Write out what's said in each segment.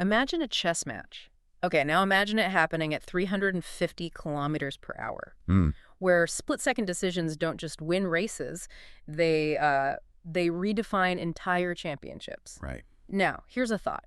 Imagine a chess match. Okay, now imagine it happening at 350 kilometers per hour, Mm, where split-second decisions don't just win races, they redefine entire championships. right. Now, here's a thought.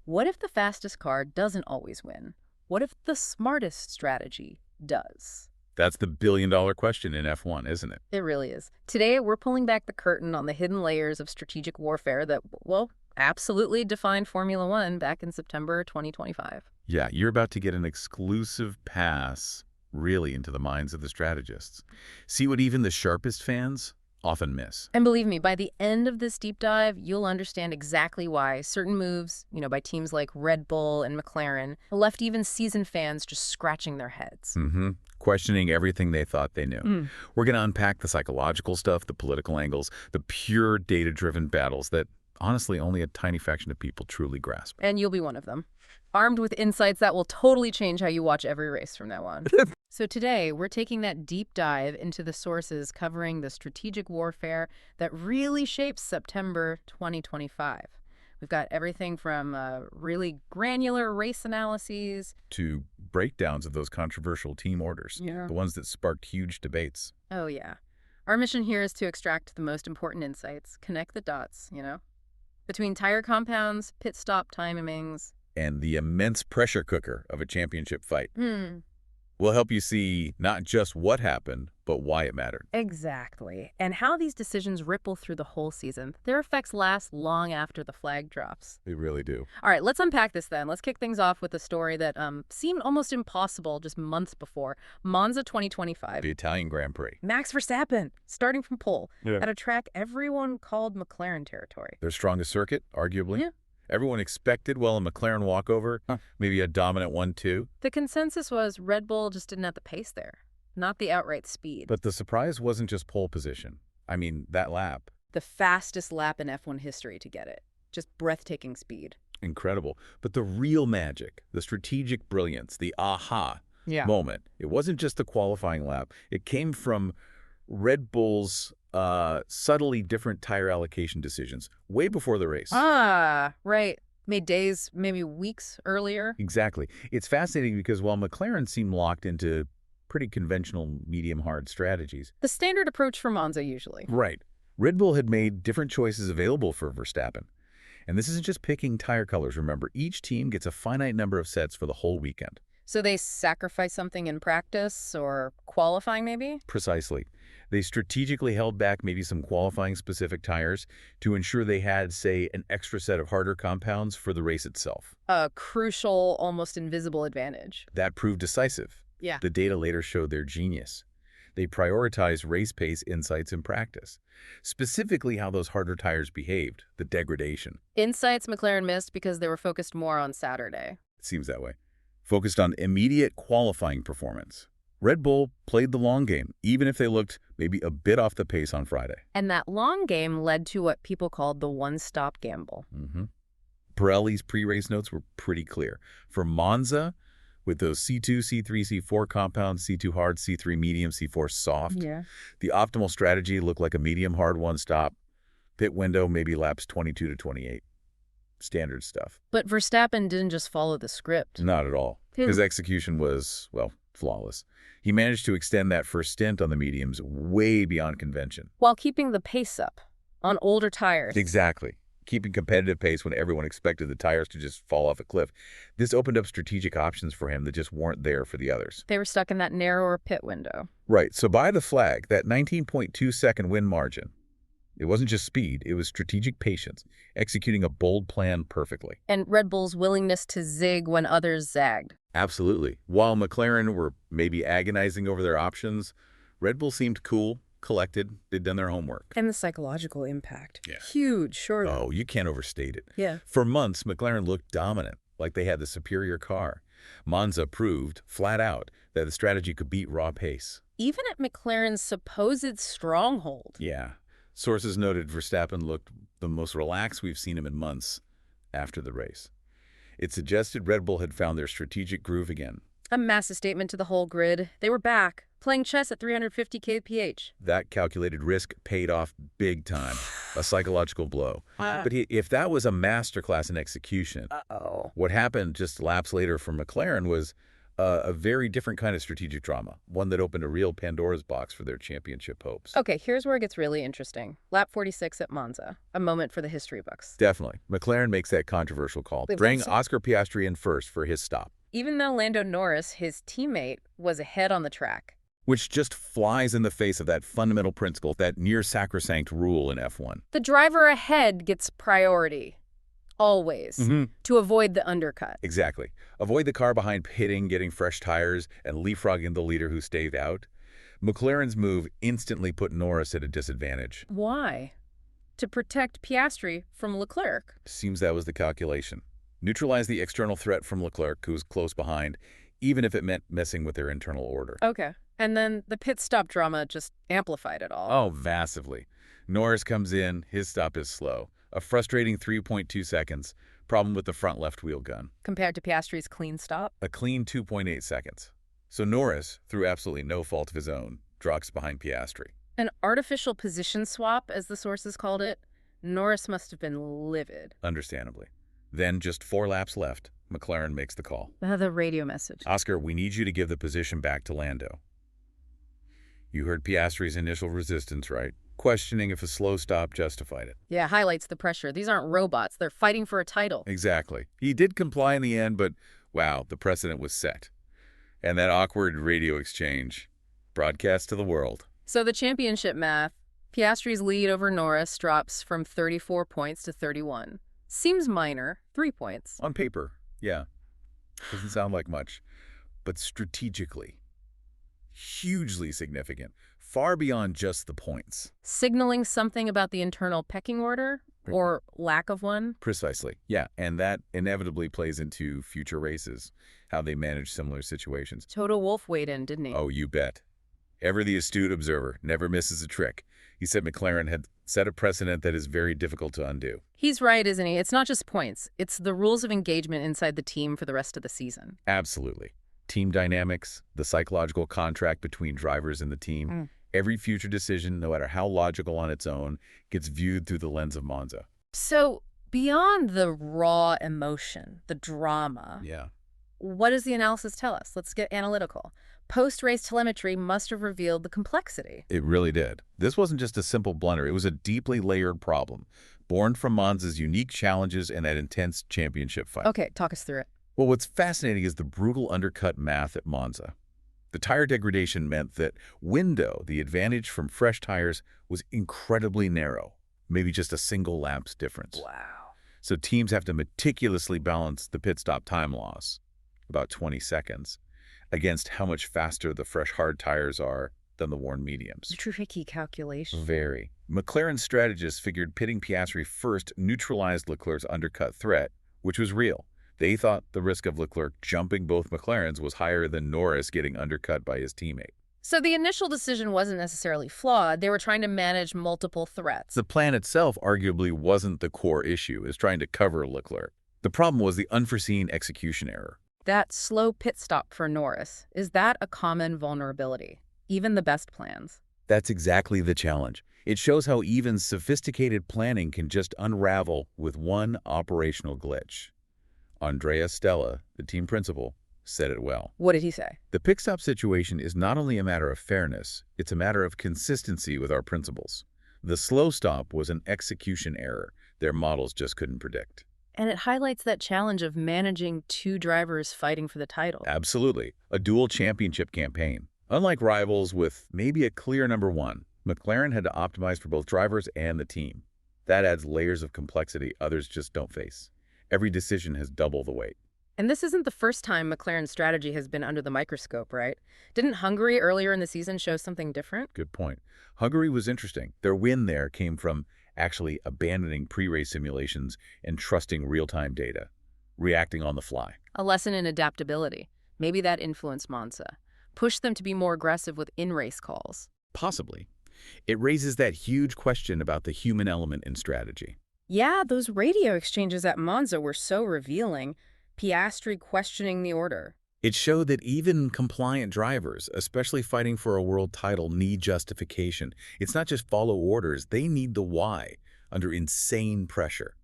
What if the fastest car doesn't always win? What if the smartest strategy does? That's the billion-dollar question in F1, isn't it? It really is. Today, we're pulling back the curtain on the hidden layers of strategic warfare that, well, absolutely defined Formula One back in September 2025. Yeah, you're about to get an exclusive pass really into the minds of the strategists. See what even the sharpest fans often miss. And believe me, by the end of this deep dive, you'll understand exactly why certain moves, by teams like Red Bull and McLaren, left even seasoned fans just scratching their heads. Questioning everything they thought they knew. Mm. We're going to unpack the psychological stuff, the political angles, the pure data-driven battles that honestly only a tiny fraction of people truly grasp. And you'll be one of them, armed with insights that will totally change how you watch every race from now on. So today, we're taking that deep dive into the sources covering the strategic warfare that really shapes September 2025. We've got everything from really granular race analyses To breakdowns of those controversial team orders, Yeah. the ones that sparked huge debates. Oh, yeah. Our mission here is to extract the most important insights, connect the dots, between tire compounds, pit stop timings. And the immense pressure cooker of a championship fight. Hmm. We'll help you see not just what happened, but why it mattered. Exactly. And how these decisions ripple through the whole season. Their effects last long after the flag drops. They really do. All right, let's unpack this then. Let's kick things off with a story that seemed almost impossible just months before. Monza 2025. The Italian Grand Prix. Max Verstappen, starting from pole, Yeah. at a track everyone called McLaren territory. Their strongest circuit, arguably. Yeah. Everyone expected, well, a McLaren walkover, maybe a dominant 1-2. The consensus was Red Bull just didn't have the pace there, not the outright speed. But the surprise wasn't just pole position. I mean, that lap. The fastest lap in F1 history to get it. Just breathtaking speed. Incredible. But the real magic, the strategic brilliance, the aha moment, it wasn't just the qualifying lap. It came from Red Bull's subtly different tire allocation decisions way before the race. Ah, right. Made days, maybe weeks earlier. Exactly. It's fascinating because while McLaren seemed locked into pretty conventional medium-hard strategies. The standard approach for Monza, usually. Right. Red Bull had made different choices available for Verstappen. And this isn't just picking tire colors, remember. Each team gets a finite number of sets for the whole weekend. So they sacrifice something in practice or qualifying, maybe? Precisely. They strategically held back maybe some qualifying specific tires to ensure they had, say, an extra set of harder compounds for the race itself. A crucial, almost invisible advantage. That proved decisive. Yeah. The data later showed their genius. They prioritized race pace insights in practice, specifically how those harder tires behaved, the degradation. Insights McLaren missed because they were focused more on Saturday. It seems that way. Focused on immediate qualifying performance. Red Bull played the long game, even if they looked maybe a bit off the pace on Friday. And that long game led to what people called the one-stop gamble. Pirelli's pre-race notes were pretty clear. For Monza, with those C2, C3, C4 compounds, C2 hard, C3 medium, C4 soft, the optimal strategy looked like a medium-hard one-stop. Pit window maybe laps 22 to 28. Standard stuff. But Verstappen didn't just follow the script. Not at all. His execution was, well, flawless. He managed to extend that first stint on the mediums way beyond convention. While keeping the pace up on older tires. Exactly. Keeping competitive pace when everyone expected the tires to just fall off a cliff. This opened up strategic options for him that just weren't there for the others. They were stuck in that narrower pit window. Right. So by the flag, that 19.2-second win margin, it wasn't just speed, it was strategic patience, executing a bold plan perfectly. And Red Bull's willingness to zig when others zagged. Absolutely. While McLaren were maybe agonizing over their options, Red Bull seemed cool, collected, they'd done their homework. And the psychological impact. Yeah. Huge, surely. Oh, you can't overstate it. Yeah. For months, McLaren looked dominant, like they had the superior car. Monza proved, flat out, that the strategy could beat raw pace. Even at McLaren's supposed stronghold. Yeah. Sources noted Verstappen looked the most relaxed we've seen him in months after the race. It suggested Red Bull had found their strategic groove again. A massive statement to the whole grid. They were back, playing chess at 350 kph. That calculated risk paid off big time. A psychological blow. But if that was a masterclass in execution, what happened just laps later for McLaren was a very different kind of strategic drama, one that opened a real Pandora's box for their championship hopes. Okay, here's where it gets really interesting. Lap 46 at Monza, a moment for the history books. Definitely. McLaren makes that controversial call, bringing Oscar Piastri in first for his stop. Even though Lando Norris, his teammate, was ahead on the track. Which just flies in the face of that fundamental principle, that near-sacrosanct rule in F1. The driver ahead gets priority. Always. To avoid the undercut. Exactly. Avoid the car behind pitting, getting fresh tires, and leapfrogging the leader who stayed out. McLaren's move instantly put Norris at a disadvantage. Why? To protect Piastri from Leclerc. Seems that was the calculation. Neutralize the external threat from Leclerc, who was close behind, even if it meant messing with their internal order. Okay. And then the pit stop drama just amplified it all. Oh, massively. Norris comes in, his stop is slow. A frustrating 3.2 seconds. Problem with the front left wheel gun. Compared to Piastri's clean stop? A clean 2.8 seconds. So Norris, through absolutely no fault of his own, drops behind Piastri. An artificial position swap, as the sources called it. Norris must have been livid. Understandably. Then, just 4 laps left, McLaren makes the call. The radio message. Oscar, we need you to give the position back to Lando. You heard Piastri's initial resistance, right? Questioning if a slow stop justified it. Yeah, highlights the pressure. These aren't robots. They're fighting for a title. Exactly. He did comply in the end, but wow, the precedent was set. And that awkward radio exchange broadcast to the world. So the championship math, Piastri's lead over Norris drops from 34 points to 31. Seems minor, 3 points. On paper, yeah. Doesn't sound like much. But strategically, hugely significant. Far beyond just the points. Signaling something about the internal pecking order? Or lack of one? Precisely, yeah. And that inevitably plays into future races, how they manage similar situations. Toto Wolff weighed in, didn't he? Oh, you bet. Ever the astute observer, never misses a trick. He said McLaren had set a precedent that is very difficult to undo. He's right, isn't he? It's not just points. It's the rules of engagement inside the team for the rest of the season. Absolutely. Team dynamics, the psychological contract between drivers and the team. Every future decision, no matter how logical on its own, gets viewed through the lens of Monza. So, beyond the raw emotion, the drama, what does the analysis tell us? Let's get analytical. Post-race telemetry must have revealed the complexity. It really did. This wasn't just a simple blunder. It was a deeply layered problem, born from Monza's unique challenges and that intense championship fight. Okay, talk us through it. Well, what's fascinating is the brutal undercut math at Monza. The tire degradation meant that window, the advantage from fresh tires, was incredibly narrow, maybe just a single lap's difference. Wow. So teams have to meticulously balance the pit stop time loss, about 20 seconds, against how much faster the fresh hard tires are than the worn mediums. Tricky calculation. Very. McLaren's strategists figured pitting Piastri first neutralized Leclerc's undercut threat, which was real. They thought the risk of Leclerc jumping both McLarens was higher than Norris getting undercut by his teammate. So the initial decision wasn't necessarily flawed. They were trying to manage multiple threats. The plan itself arguably wasn't the core issue. It was trying to cover Leclerc. The problem was the unforeseen execution error. That slow pit stop for Norris, is that a common vulnerability? Even the best plans? That's exactly the challenge. It shows how even sophisticated planning can just unravel with one operational glitch. Andrea Stella, the team principal, said it well. What did he say? The pit stop situation is not only a matter of fairness, it's a matter of consistency with our principles. The slow stop was an execution error their models just couldn't predict. And it highlights that challenge of managing two drivers fighting for the title. Absolutely. A dual championship campaign. Unlike rivals with maybe a clear number one, McLaren had to optimize for both drivers and the team. That adds layers of complexity others just don't face. Every decision has double the weight. And this isn't the first time McLaren's strategy has been under the microscope, right? Didn't Hungary earlier in the season show something different? Good point. Hungary was interesting. Their win there came from actually abandoning pre-race simulations and trusting real-time data, reacting on the fly. A lesson in adaptability. Maybe that influenced Monza. Pushed them to be more aggressive with in-race calls. Possibly. It raises that huge question about the human element in strategy. Yeah, those radio exchanges at Monza were so revealing. Piastri questioning the order. It showed that even compliant drivers, especially fighting for a world title, need justification. It's not just follow orders, they need the why. under insane pressure.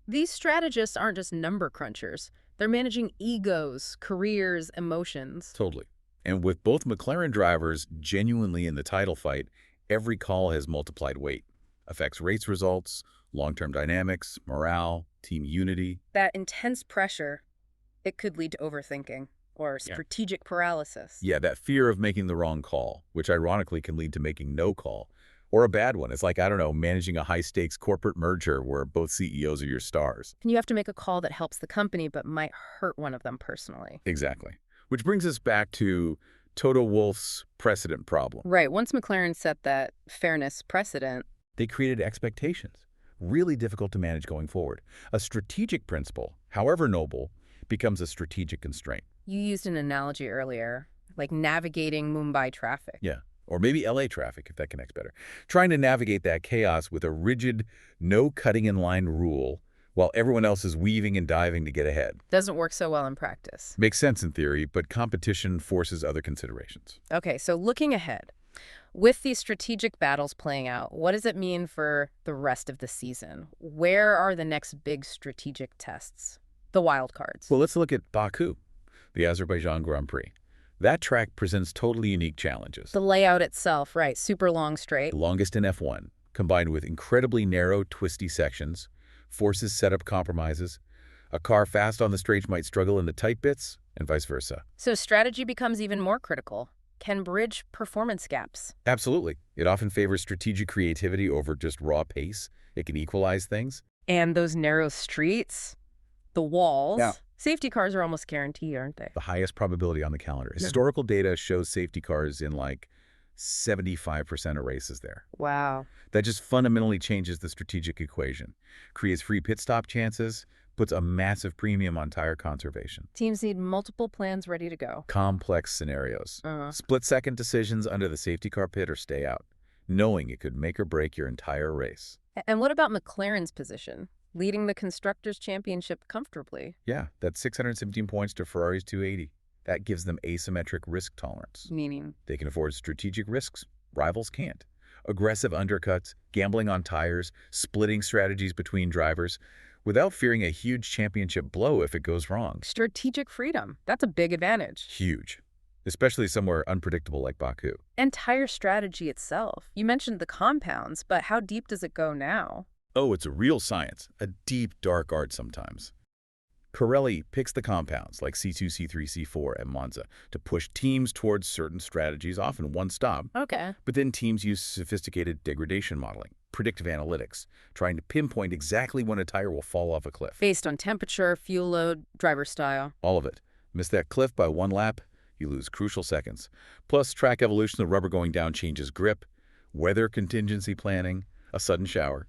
These strategists aren't just number crunchers. They're managing egos, careers, emotions. Totally. And with both McLaren drivers genuinely in the title fight, every call has multiplied weight. Affects race results, long-term dynamics, morale, team unity. That intense pressure, it could lead to overthinking or strategic paralysis. Yeah, that fear of making the wrong call, which ironically can lead to making no call. Or a bad one. It's like, I don't know, managing a high-stakes corporate merger where both CEOs are your stars. And you have to make a call that helps the company but might hurt one of them personally. Exactly. Which brings us back to Toto Wolff's precedent problem. Right. Once McLaren set that fairness precedent, They created expectations, really difficult to manage going forward. A strategic principle, however noble, becomes a strategic constraint. you used an analogy earlier, like navigating Mumbai traffic. Yeah. Or maybe LA traffic, if that connects better. Trying to navigate that chaos with a rigid, no cutting in line rule while everyone else is weaving and diving to get ahead. Doesn't work so well in practice. Makes sense in theory, but competition forces other considerations. Okay, so looking ahead, with these strategic battles playing out, what does it mean for the rest of the season? Where are the next big strategic tests? The wild cards. Well, let's look at Baku, the Azerbaijan Grand Prix. That track presents totally unique challenges. The layout itself, right, super long straight. The longest in F1, combined with incredibly narrow, twisty sections, forces setup compromises. A car fast on the straight might struggle in the tight bits, and vice versa. So strategy becomes even more critical. Can bridge performance gaps. Absolutely. It often favors strategic creativity over just raw pace. It can equalize things. And those narrow streets, the walls. Yeah. Safety cars are almost guaranteed, aren't they? The highest probability on the calendar. Historical data shows safety cars in like 75% of races there. Wow. That just fundamentally changes the strategic equation. Creates free pit stop chances, puts a massive premium on tire conservation. Teams need multiple plans ready to go. Complex scenarios. Split-second decisions under the safety car pit or stay out, knowing it could make or break your entire race. And what about McLaren's position? Leading the Constructors' Championship comfortably. Yeah, that's 617 points to Ferrari's 280. That gives them asymmetric risk tolerance. Meaning? They can afford strategic risks. Rivals can't. Aggressive undercuts, gambling on tires, splitting strategies between drivers, without fearing a huge championship blow if it goes wrong. Strategic freedom. That's a big advantage. Huge. Especially somewhere unpredictable like Baku. And tire strategy itself. You mentioned the compounds, but how deep does it go now? Oh, it's a real science, a deep, dark art sometimes. Pirelli picks the compounds like C2, C3, C4 at Monza to push teams towards certain strategies, often one stop. Okay. But then teams use sophisticated degradation modeling, predictive analytics, trying to pinpoint exactly when a tire will fall off a cliff. Based on temperature, fuel load, driver style. All of it. Miss that cliff by one lap, you lose crucial seconds. Plus, track evolution, the rubber going down changes grip, weather contingency planning, a sudden shower.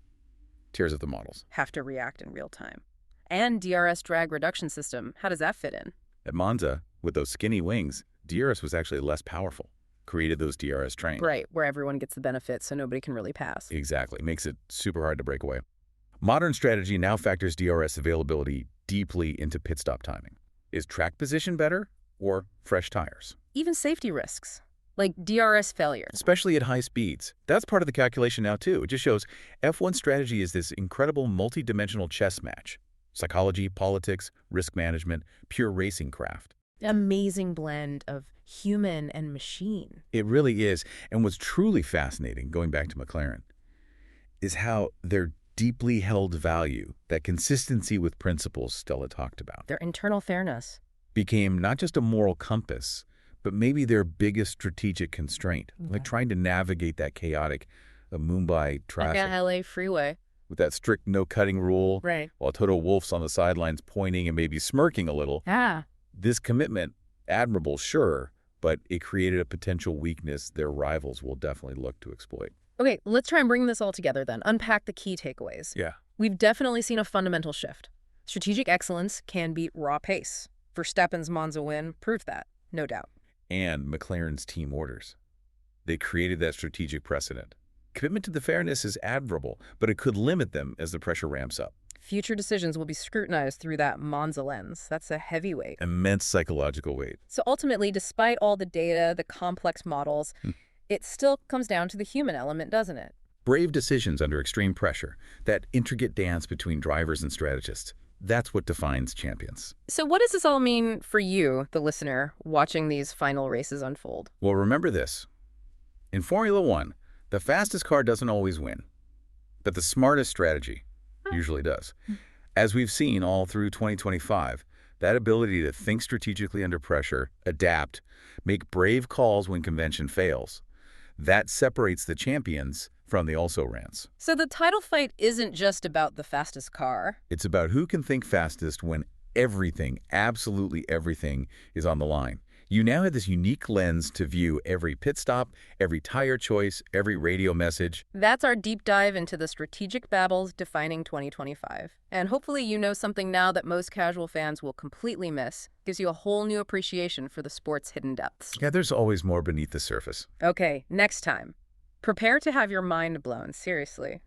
Tears up the models. Have to react in real time. And DRS drag reduction system. How does that fit in? At Monza, with those skinny wings, DRS was actually less powerful. Created those DRS trains. Right, where everyone gets the benefit so nobody can really pass. Exactly. Makes it super hard to break away. Modern strategy now factors DRS availability deeply into pit stop timing. Is track position better or fresh tires? Even safety risks, like DRS failure. Especially at high speeds. That's part of the calculation now, too. It just shows F1 strategy is this incredible multi-dimensional chess match. Psychology, politics, risk management, pure racing craft. Amazing blend of human and machine. It really is. And what's truly fascinating, going back to McLaren, is how their deeply held value, that consistency with principles Stella talked about, Their internal fairness. became not just a moral compass, but maybe their biggest strategic constraint, like trying to navigate that chaotic Mumbai traffic. Like a LA freeway. With that strict no-cutting rule, Right. while Toto Wolff's on the sidelines pointing and maybe smirking a little. Ah. This commitment, admirable, sure, but it created a potential weakness their rivals will definitely look to exploit. Okay, let's try and bring this all together then. Unpack the key takeaways. Yeah. We've definitely seen a fundamental shift. Strategic excellence can beat raw pace. Verstappen's Monza win proved that, no doubt. And McLaren's team orders. They created that strategic precedent. Commitment to the fairness is admirable, but it could limit them as the pressure ramps up. Future decisions will be scrutinized through that Monza lens. That's a heavyweight. Immense psychological weight. So ultimately, despite all the data, the complex models, it still comes down to the human element, doesn't it? Brave decisions under extreme pressure, that intricate dance between drivers and strategists. That's what defines champions. So what does this all mean for you, the listener, watching these final races unfold? Well, remember this. In Formula One, the fastest car doesn't always win, but the smartest strategy usually does. As we've seen all through 2025, that ability to think strategically under pressure, adapt, make brave calls when convention fails, that separates the champions from the also-rans. So the title fight isn't just about the fastest car. It's about who can think fastest when everything, absolutely everything, is on the line. You now have this unique lens to view every pit stop, every tire choice, every radio message. That's our deep dive into the strategic babbles defining 2025. And hopefully you know something now that most casual fans will completely miss. Gives you a whole new appreciation for the sport's hidden depths. Yeah, there's always more beneath the surface. Okay, next time. Prepare to have your mind blown, seriously.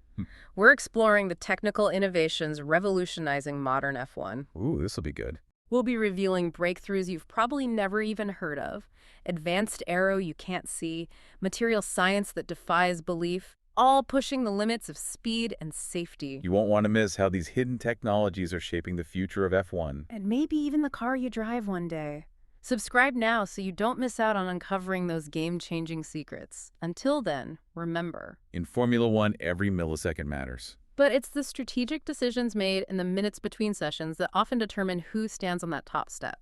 We're exploring the technical innovations revolutionizing modern F1. Ooh, this will be good. We'll be revealing breakthroughs you've probably never even heard of, advanced aero you can't see, material science that defies belief, all pushing the limits of speed and safety. You won't want to miss how these hidden technologies are shaping the future of F1. And maybe even the car you drive one day. Subscribe now so you don't miss out on uncovering those game-changing secrets. Until then, remember. In Formula One, every millisecond matters. But it's the strategic decisions made in the minutes between sessions that often determine who stands on that top step.